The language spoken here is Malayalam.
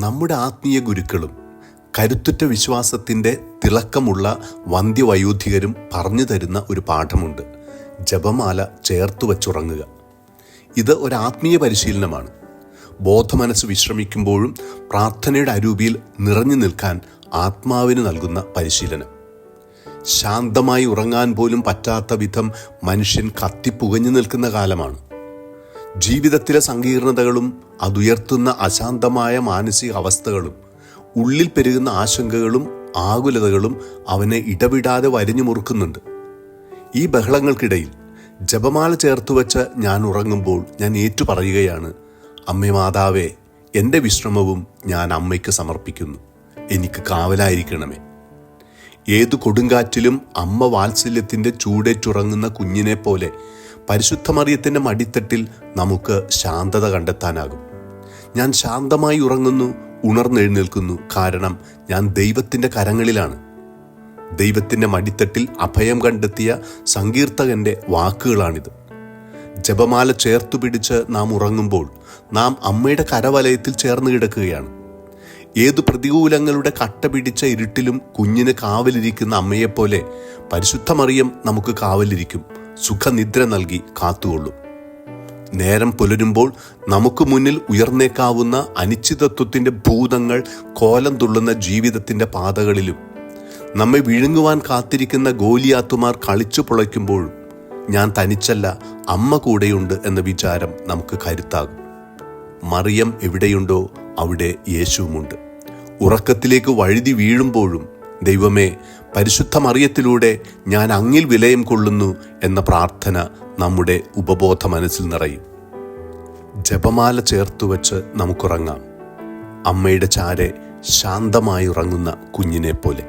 നമ്മുടെ ആത്മീയ ഗുരുക്കളും കരുത്തുറ്റ വിശ്വാസത്തിൻ്റെ തിളക്കമുള്ള വന്ധ്യവയോധികരും പറഞ്ഞു തരുന്ന ഒരു പാഠമുണ്ട്. ജപമാല ചേർത്തു വച്ചുറങ്ങുക. ഇത് ഒരു ആത്മീയ പരിശീലനമാണ്. ബോധമനസ്സ് വിശ്രമിക്കുമ്പോഴും പ്രാർത്ഥനയുടെ അരൂപിയിൽ നിറഞ്ഞു നിൽക്കാൻ ആത്മാവിന് നൽകുന്ന പരിശീലനം. ശാന്തമായി ഉറങ്ങാൻ പോലും പറ്റാത്ത വിധം മനുഷ്യൻ കത്തിപ്പുകഞ്ഞു നിൽക്കുന്ന കാലമാണ്. ജീവിതത്തിലെ സങ്കീർണതകളും അതുയർത്തുന്ന അശാന്തമായ മാനസിക അവസ്ഥകളും ഉള്ളിൽ പെരുകുന്ന ആശങ്കകളും ആകുലതകളും അവനെ ഇടവിടാതെ വരിഞ്ഞു മുറുക്കുന്നുണ്ട്. ഈ ബഹളങ്ങൾക്കിടയിൽ ജപമാല ചേർത്തുവച്ച് ഞാൻ ഉറങ്ങുമ്പോൾ ഞാൻ ഏറ്റുപറയുകയാണ്, അമ്മേ മാതാവേ, എൻ്റെ വിശ്രമവും ഞാൻ അമ്മയ്ക്ക് സമർപ്പിക്കുന്നു. എനിക്ക് കാവലായിരിക്കണമേ. ഏതു കൊടുങ്കാറ്റിലും അമ്മ വാത്സല്യത്തിൻ്റെ ചൂടേറ്റുറങ്ങുന്ന കുഞ്ഞിനെ പോലെ പരിശുദ്ധ മറിയത്തിൻ്റെ മടിത്തട്ടിൽ നമുക്ക് ശാന്തത കണ്ടെത്താനാകും. ഞാൻ ശാന്തമായി ഉറങ്ങുന്നു, ഉണർന്നെഴുന്നേൽക്കുന്നു. കാരണം ഞാൻ ദൈവത്തിൻ്റെ കരങ്ങളിലാണ്. ദൈവത്തിൻ്റെ മടിത്തട്ടിൽ അഭയം കണ്ടെത്തിയ സങ്കീർത്തകൻ്റെ വാക്കുകളാണിത്. ജപമാല ചേർത്തു പിടിച്ച് നാം ഉറങ്ങുമ്പോൾ നാം അമ്മയുടെ കരവലയത്തിൽ ചേർന്ന് കിടക്കുകയാണ്. ഏതു പ്രതികൂലങ്ങളുടെ കട്ട പിടിച്ച ഇരുട്ടിലും കുഞ്ഞിന് കാവലിരിക്കുന്ന അമ്മയെപ്പോലെ പരിശുദ്ധ മറിയം നമുക്ക് കാവലിരിക്കും. സുഖനിദ്ര നൽകി കാത്തുകൊള്ളും. നേരം പുലരുമ്പോൾ നമുക്ക് മുന്നിൽ ഉയർന്നേക്കാവുന്ന അനിശ്ചിതത്വത്തിൻ്റെ ഭൂതങ്ങൾ കോലം തുള്ളുന്ന ജീവിതത്തിൻ്റെ പാതകളിലും നമ്മെ വിഴുങ്ങുവാൻ കാത്തിരിക്കുന്ന ഗോലിയാത്തുമാർ കളിച്ചു പുളയ്ക്കുമ്പോഴും ഞാൻ തനിച്ചല്ല, അമ്മ കൂടെയുണ്ട് എന്ന വിചാരം നമുക്ക് കരുത്താകും. മറിയം എവിടെയുണ്ടോ അവിടെ യേശുവുമുണ്ട്. ഉറക്കത്തിലേക്ക് വഴുതി വീഴുമ്പോഴും ദൈവമേ, പരിശുദ്ധ മറിയത്തിലൂടെ ഞാൻ അങ്ങിൽ വിലയം കൊള്ളുന്നു എന്ന പ്രാർത്ഥന നമ്മുടെ ഉപബോധ മനസ്സിൽ നിറയും. ജപമാല ചേർത്തുവച്ച് നമുക്കുറങ്ങാം, അമ്മയുടെ ചാരെ ശാന്തമായി ഉറങ്ങുന്ന കുഞ്ഞിനെ പോലെ.